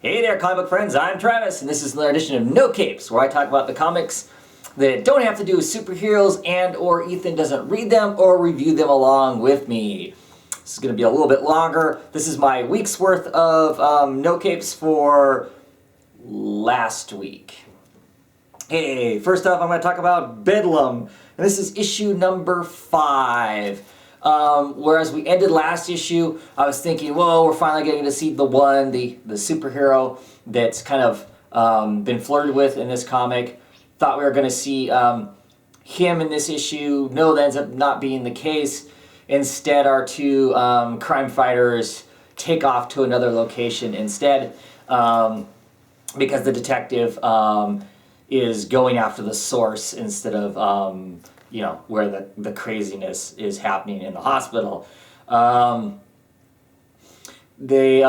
Hey there, comic book friends, I'm Travis, and this is another edition of No Capes, where I talk about the comics that don't have to do with superheroes and or Ethan doesn't read them or review them along with me. This is going to be a little bit longer. This is my week's worth of No Capes for last week. Hey, first up I'm going to talk about Bedlam, and this is issue number 5. Whereas we ended last issue, I was thinking, whoa, we're finally getting to see the superhero that's kind of been flirted with in this comic. Thought we were going to see him in this issue. No, that ends up not being the case. Instead, our two crime fighters take off to another location instead because the detective is going after the source instead of where the craziness is happening in the hospital. They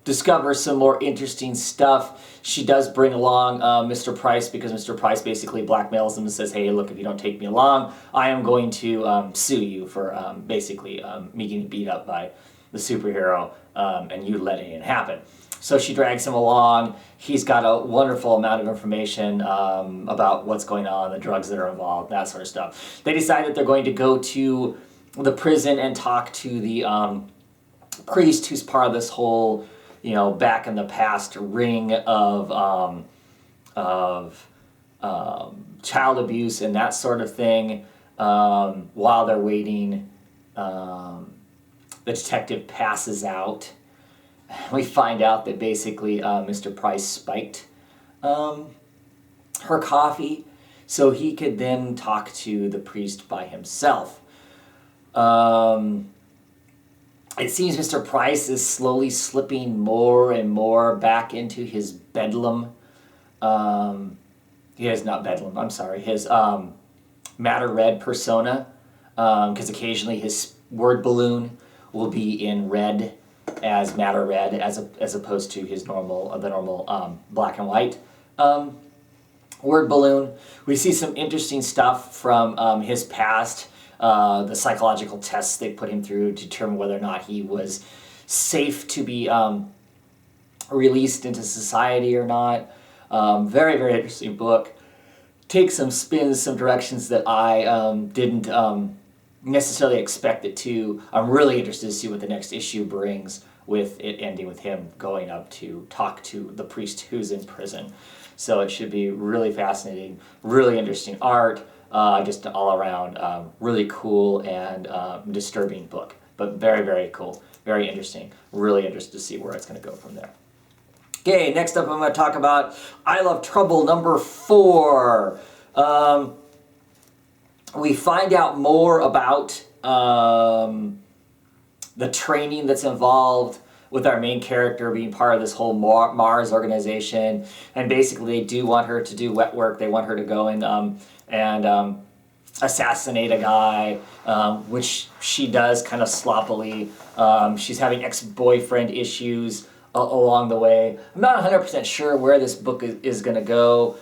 discover some more interesting stuff. She does bring along Mr. Price because Mr. Price basically blackmails them and says, hey, look, if you don't take me along, I am going to sue you for basically me getting beat up by the superhero and you letting it happen. So she drags him along. He's got a wonderful amount of information about what's going on, the drugs that are involved, that sort of stuff. They decide that they're going to go to the prison and talk to the priest who's part of this whole, back in the past ring of child abuse and that sort of thing. While they're waiting, the detective passes out. We find out that basically Mr. Price spiked her coffee so he could then talk to the priest by himself. It seems Mr. Price is slowly slipping more and more back into his Bedlam. He is not Bedlam, I'm sorry. His Matter Red persona, because occasionally his word balloon will be in red as Matter Red as opposed to his normal black and white word balloon. We see some interesting stuff from his past, the psychological tests they put him through to determine whether or not he was safe to be released into society or not. Very, very interesting book. Takes some spins, some directions that I didn't necessarily expect it to. I'm really interested to see what the next issue brings, with it ending with him going up to talk to the priest who's in prison. So it should be really fascinating, really interesting art, just an all-around really cool and disturbing book. But very, very cool, very interesting. Really interested to see where it's going to go from there. Okay, next up I'm going to talk about I Love Trouble number 4. We find out more about the training that's involved with our main character being part of this whole Mars organization, and basically they do want her to do wet work. They want her to go and assassinate a guy, which she does kind of sloppily. She's having ex-boyfriend issues along the way. I'm not 100% sure where this book is going to go.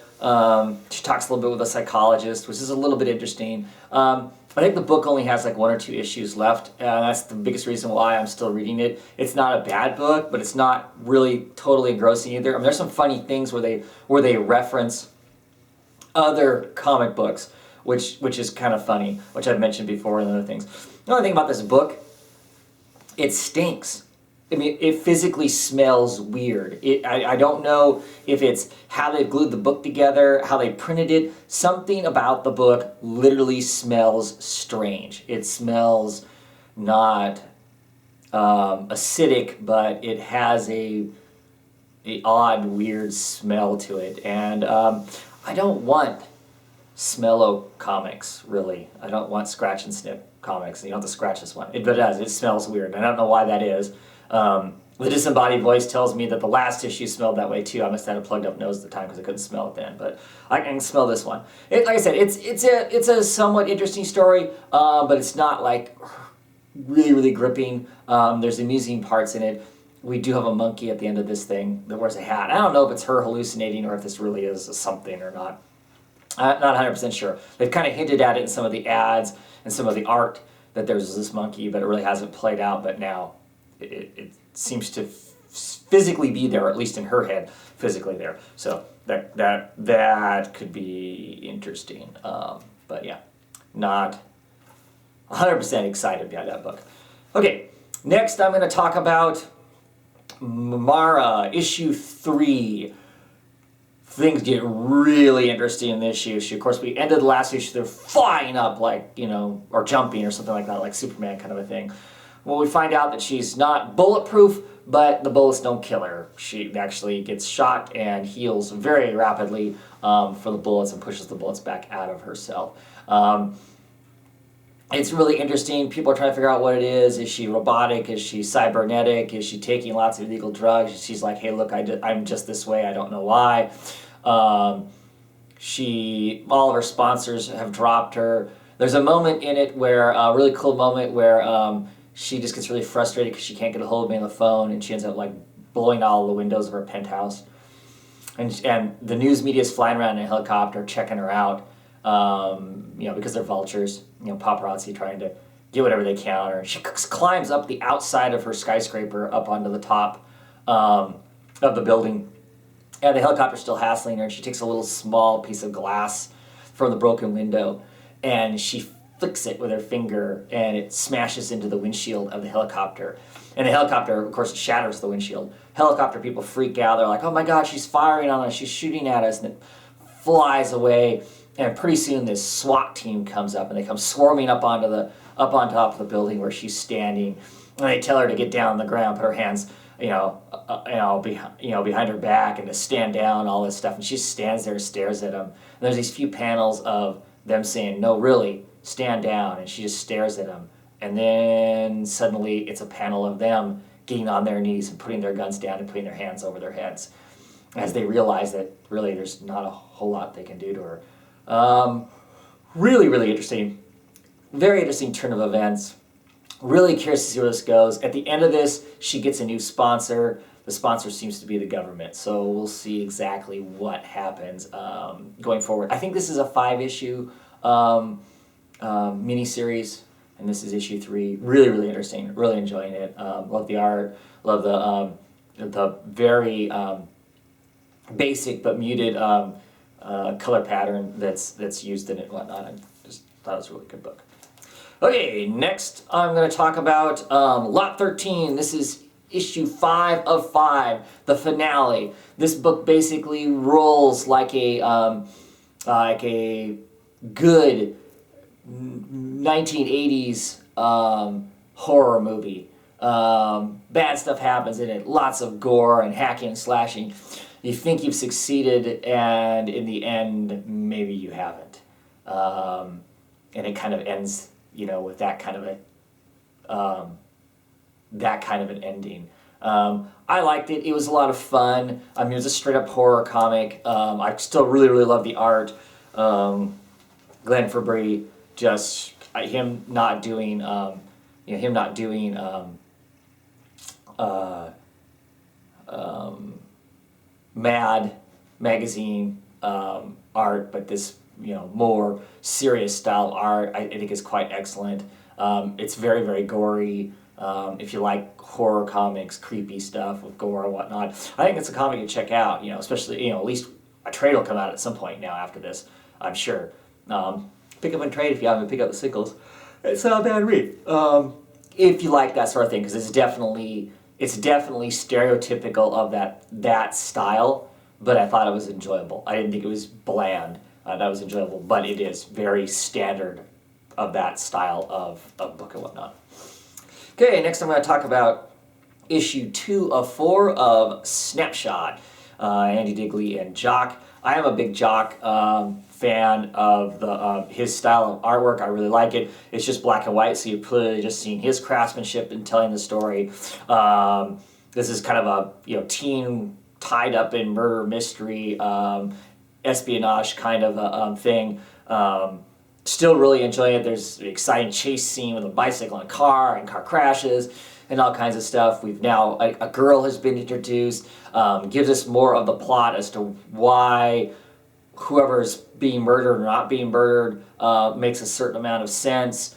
She talks a little bit with a psychologist, which is a little bit interesting. I think the book only has like 1 or 2 issues left, and that's the biggest reason why I'm still reading it. It's not a bad book, but it's not really totally engrossing either. I mean, there's some funny things where they reference other comic books, which is kind of funny, which I've mentioned before and other things. The only thing about this book, it stinks. I mean, it physically smells weird. I don't know if it's how they glued the book together, how they printed it. Something about the book literally smells strange. It smells not acidic, but it has a odd, weird smell to it. And I don't want smello comics, really. I don't want scratch and sniff comics. You don't have to scratch this one. But it does. It smells weird. I don't know why that is. The disembodied voice tells me that the last issue smelled that way too. I must have had a plugged up nose at the time because I couldn't smell it then, but I can smell this one. Like I said, it's a somewhat interesting story, but it's not like really, really gripping. There's amusing parts in it. We do have a monkey at the end of this thing that wears a hat. I don't know if it's her hallucinating or if this really is something or not. I'm not 100% sure. They've kind of hinted at it in some of the ads and some of the art that there's this monkey, but it really hasn't played out. But now it seems to physically be there, or at least in her head, physically there. So that could be interesting. But yeah, not 100% excited by that book. Okay, next I'm going to talk about Mara, issue 3. Things get really interesting in this issue. Of course, we ended the last issue, they're flying up like, or jumping or something like that, like Superman kind of a thing. Well, we find out that she's not bulletproof, but the bullets don't kill her. She actually gets shot and heals very rapidly for the bullets and pushes the bullets back out of herself. It's really interesting. People are trying to figure out what it is. Is she robotic? Is she cybernetic? Is she taking lots of illegal drugs? She's like, hey, look, I'm just this way. I don't know why. All of her sponsors have dropped her. There's a moment in it where, a really cool moment where she just gets really frustrated because she can't get a hold of me on the phone, and she ends up like blowing out all the windows of her penthouse. And the news media is flying around in a helicopter checking her out, because they're vultures, paparazzi trying to get whatever they can on her. She climbs up the outside of her skyscraper up onto the top of the building. And the helicopter's still hassling her, and she takes a little small piece of glass from the broken window, and she flicks it with her finger, and it smashes into the windshield of the helicopter. And the helicopter, of course, shatters the windshield. Helicopter people freak out. They're like, oh my God, she's firing on us, she's shooting at us, and it flies away. And pretty soon this SWAT team comes up, and they come swarming up on top of the building where she's standing, and they tell her to get down on the ground, put her hands behind her back, and to stand down, all this stuff. And she stands there and stares at them. And there's these few panels of them saying, no, really, stand down. And she just stares at them. And then suddenly it's a panel of them getting on their knees and putting their guns down and putting their hands over their heads as they realize that really there's not a whole lot they can do to her. Really, really interesting. Very interesting turn of events. Really curious to see where this goes. At the end of this, she gets a new sponsor. The sponsor seems to be the government. So we'll see exactly what happens going forward. I think this is a 5-issue miniseries, and this is issue 3. Really, really interesting. Really enjoying it. Love the art. Love the very basic but muted color pattern that's used in it and whatnot. I just thought it was a really good book. Okay, next I'm going to talk about Lot 13. This is issue 5 of 5, the finale. This book basically rolls like a good 1980s horror movie. Bad stuff happens in it. Lots of gore and hacking and slashing. You think you've succeeded, and in the end, maybe you haven't. And it kind of ends, with that kind of an ending. I liked it. It was a lot of fun. It was a straight up horror comic. I still really, really love the art. Glenn Fabry, just him not doing Mad magazine art, but this more serious style art I think is quite excellent. It's very, very gory. If you like horror comics, creepy stuff with gore and whatnot, I think it's a comic you check out. Especially at least a trade will come out at some point now after this, I'm sure. Pick up and trade if you haven't picked up the singles. It's not a bad read. If you like that sort of thing, because it's definitely stereotypical of that style, but I thought it was enjoyable. I didn't think it was bland. That was enjoyable, but it is very standard of that style of book and whatnot. Okay, next I'm going to talk about issue 2 of 4 of Snapshot. Andy Digley and Jock. I am a big Jock fan of his style of artwork. I really like it. It's just black and white, so you're clearly just seeing his craftsmanship in telling the story. This is kind of a teen tied up in murder mystery, espionage kind of a thing. Still really enjoying it. There's an exciting chase scene with a bicycle and a car, and car crashes, and all kinds of stuff. We've now, a girl has been introduced, gives us more of the plot as to why whoever's being murdered or not being murdered makes a certain amount of sense.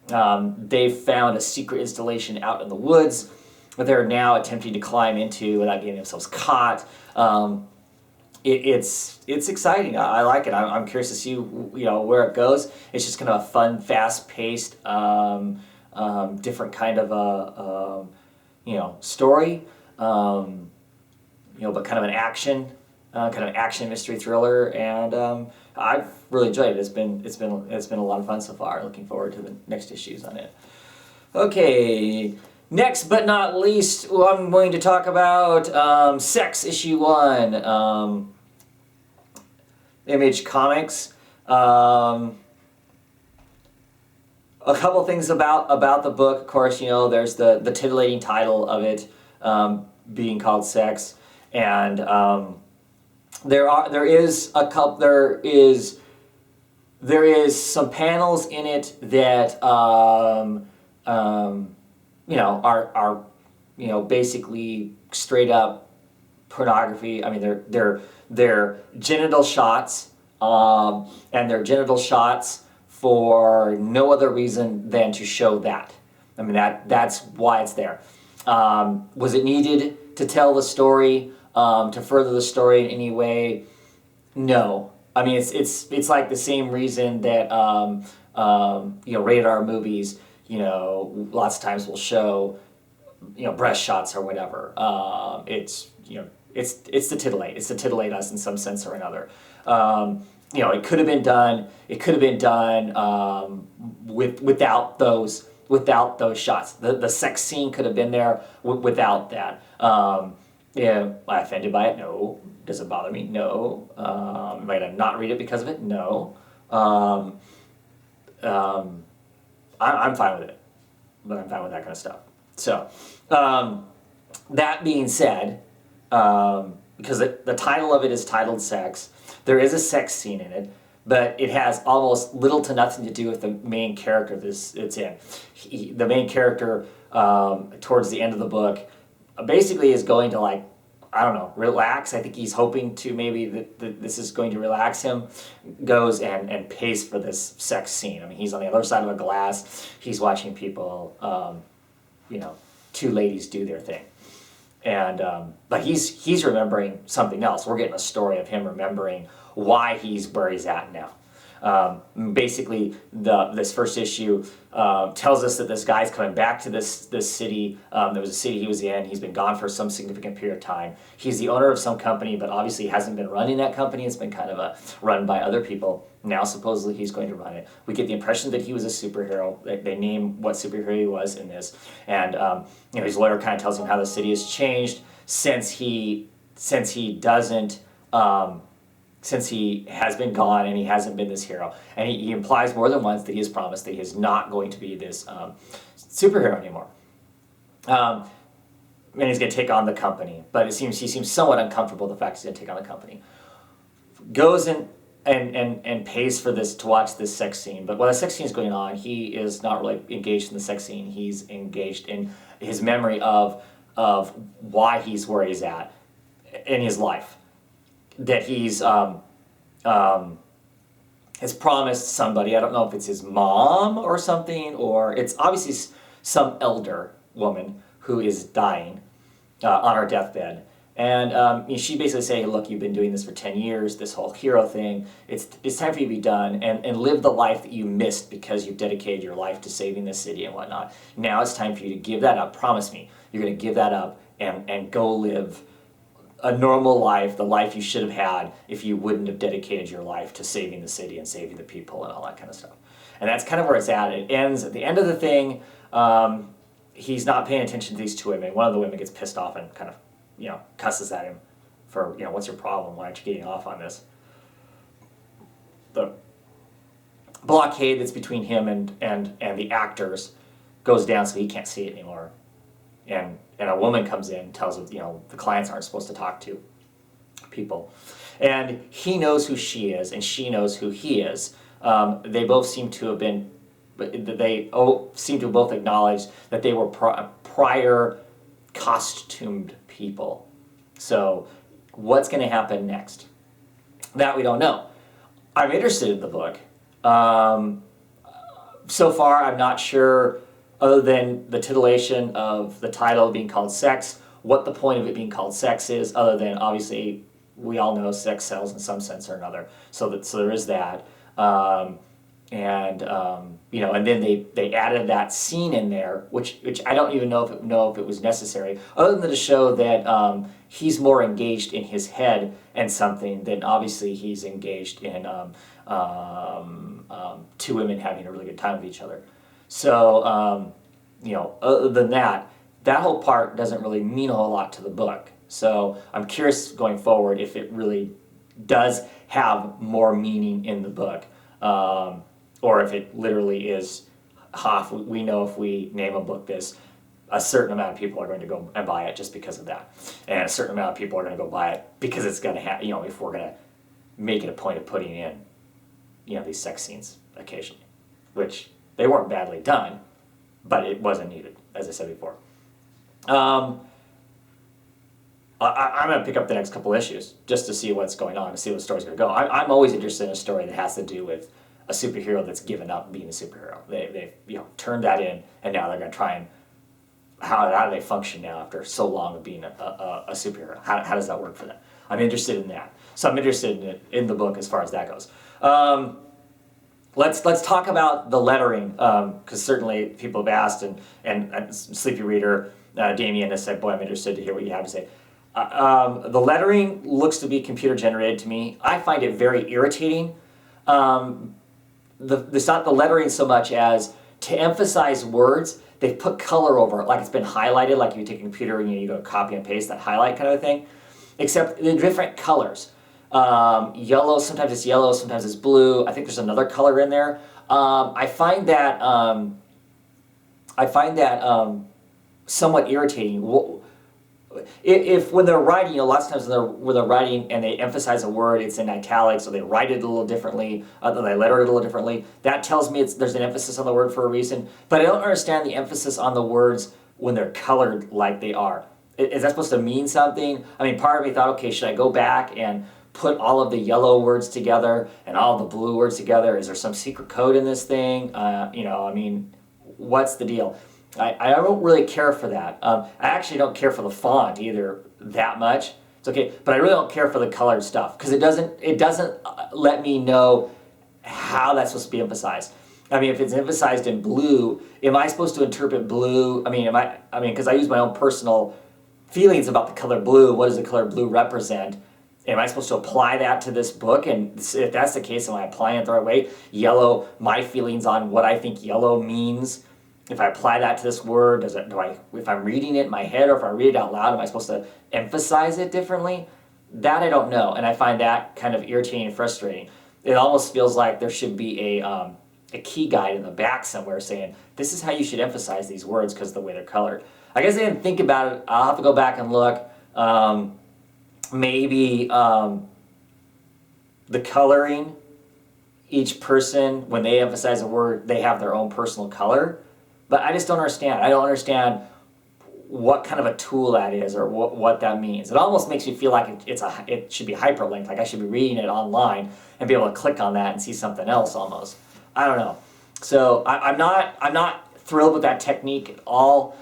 They've found a secret installation out in the woods. they're now attempting to climb into without getting themselves caught. It's exciting. I like it. I'm curious to see where it goes. It's just kind of a fun, fast-paced, different kind of a story. But kind of an action, mystery thriller, and I've really enjoyed it. It's been a lot of fun so far. Looking forward to the next issues on it. Okay. Next but not least, I'm going to talk about Sex issue 1. Image Comics. A couple things about the book. Of course, there's the titillating title of it being called Sex, and there is some panels in it that are basically straight up pornography. I mean, they're genital shots, and they're genital shots for no other reason than to show that. I mean, that's why it's there. Was it needed to tell the story, to further the story in any way? No. I mean, it's like the same reason that rated R movies, lots of times will show, breast shots or whatever. It's to titillate. It's to titillate us in some sense or another. It could have been done. It could have been done without those shots. The sex scene could have been there without that. Am I offended by it? No. Does it bother me? No. Might I not read it because of it? No. I'm fine with it, but I'm fine with that kind of stuff. So, that being said, because the title of it is titled Sex, there is a sex scene in it, but it has almost little to nothing to do with the main character it's in. The main character, towards the end of the book, basically is going to relax. I think he's hoping to maybe that this is going to relax him. Goes and pays for this sex scene. I mean, he's on the other side of a glass. He's watching people, two ladies do their thing. And but he's remembering something else. We're getting a story of him remembering why he's where he's at now. Basically, this first issue tells us that this guy's coming back to this city. There was a city he was in. He's been gone for some significant period of time. He's the owner of some company, but obviously hasn't been running that company. It's been kind of run by other people. Now supposedly he's going to run it. We get the impression that he was a superhero. They name what superhero he was in this, and his lawyer kind of tells him how the city has changed since he doesn't. Since he has been gone and he hasn't been this hero. And he implies more than once that he has promised that he is not going to be this superhero anymore. And he's going to take on the company. But he seems somewhat uncomfortable with the fact he's going to take on the company. Goes and pays for this to watch this sex scene. But while the sex scene is going on, he is not really engaged in the sex scene. He's engaged in his memory of why he's where he's at in his life. That he's has promised somebody. I don't know if it's his mom or something, or it's obviously some elder woman who is dying on her deathbed. And she basically saying, look, you've been doing this for 10 years, this whole hero thing. It's time for you to be done and live the life that you missed because you've dedicated your life to saving this city and whatnot. Now it's time for you to give that up. Promise me you're going to give that up and go live a normal life, the life you should have had if you wouldn't have dedicated your life to saving the city and saving the people and all that kind of stuff. And that's kind of where it's at. It ends at the end of the thing. He's not paying attention to these two women. One of the women gets pissed off and kind of, cusses at him for, what's your problem? Why aren't you getting off on this? The blockade that's between him and the actors goes down so he can't see it anymore. And a woman comes in and tells him, the clients aren't supposed to talk to people. And he knows who she is, and she knows who he is. They both seem to have been, seem to have both acknowledged that they were prior costumed people. So what's going to happen next? That we don't know. I'm interested in the book. So far, I'm not sure other than the titillation of the title being called sex, what the point of it being called sex is, other than obviously we all know sex sells in some sense or another. So there is that. You know, and then they added that scene in there, which I don't even know if it was necessary, other than to show that he's more engaged in his head and something than obviously he's engaged in two women having a really good time with each other. So you know, other than that, that whole part doesn't really mean a whole lot to the book. So I'm curious going forward if it really does have more meaning in the book. Or if it literally is half. We know if we name a book this, a certain amount of people are going to go and buy it just because of that. And a certain amount of people are going to go buy it because it's going to have, you know, if we're going to make it a point of putting in, you know, these sex scenes occasionally, which they weren't badly done, but it wasn't needed, as I said before. I'm going to pick up the next couple issues just to see what's going on, to see what the story's going to go. I'm always interested in a story that has to do with a superhero that's given up being a superhero. They've you know, turned that in, and now they're going to try and how do they function now after so long of being a superhero? How does that work for them? I'm interested in that. So I'm interested in the book as far as that goes. Let's talk about the lettering, because certainly people have asked, and Sleepy Reader, Damien has said, boy, I'm interested to hear what you have to say. The lettering looks to be computer generated to me. I find it very irritating. It's not the lettering so much as to emphasize words, they've put color over it, like it's been highlighted, like you take a computer and you go copy and paste that highlight kind of thing, except in different colors. Yellow, sometimes it's blue. I think there's another color in there. I find that somewhat irritating. If when they're writing, you know, lots of times when they're writing and they emphasize a word, it's in italics, or they write it a little differently, or they letter it a little differently. That tells me there's an emphasis on the word for a reason. But I don't understand the emphasis on the words when they're colored like they are. Is that supposed to mean something? I mean, part of me thought, okay, should I go back and put all of the yellow words together and all the blue words together? Is there some secret code in this thing? You know, I mean, what's the deal? I don't really care for that. I actually don't care for the font either that much. It's okay, but I really don't care for the colored stuff because it doesn't let me know how that's supposed to be emphasized. I mean, if it's emphasized in blue, am I supposed to interpret blue? I mean, because I use my own personal feelings about the color blue. What does the color blue represent? Am I supposed to apply that to this book? And if that's the case, am I applying it the right way? Yellow, my feelings on what I think yellow means. If I apply that to this word, if I'm reading it in my head or if I read it out loud, am I supposed to emphasize it differently? That I don't know, and I find that kind of irritating and frustrating. It almost feels like there should be a key guide in the back somewhere saying, this is how you should emphasize these words because of the way they're colored. I guess I didn't think about it. I'll have to go back and look. Maybe the coloring, each person, when they emphasize a word, they have their own personal color. But I just don't understand. I don't understand what kind of a tool that is or what that means. It almost makes me feel like it should be hyperlinked, like I should be reading it online and be able to click on that and see something else almost. I don't know. So I'm not thrilled with that technique at all.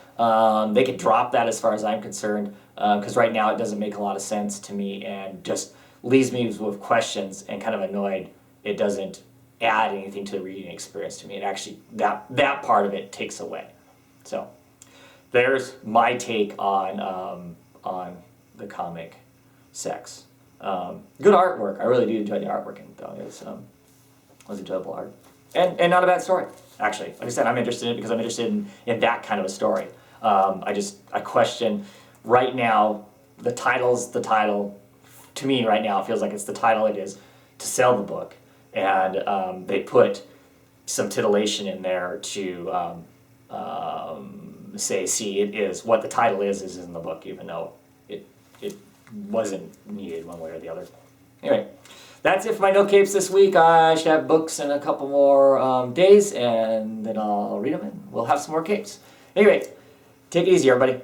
They could drop that as far as I'm concerned, because right now it doesn't make a lot of sense to me and just leaves me with questions and kind of annoyed. It doesn't add anything to the reading experience to me. It actually, that part of it takes away. So there's my take on the comic Sex. Good artwork. I really do enjoy the artwork in it, though. It was enjoyable art. And not a bad story, actually. Like I said, I'm interested in it because I'm interested in that kind of a story. I question, right now, the title's the title. To me, right now, it feels like it's the title it is to sell the book. And they put some titillation in there to say, see, it is, what the title is in the book, even though it wasn't needed one way or the other. Anyway, that's it for my no capes this week. I should have books in a couple more days, and then I'll read them, and we'll have some more capes. Anyway, take it easy, everybody.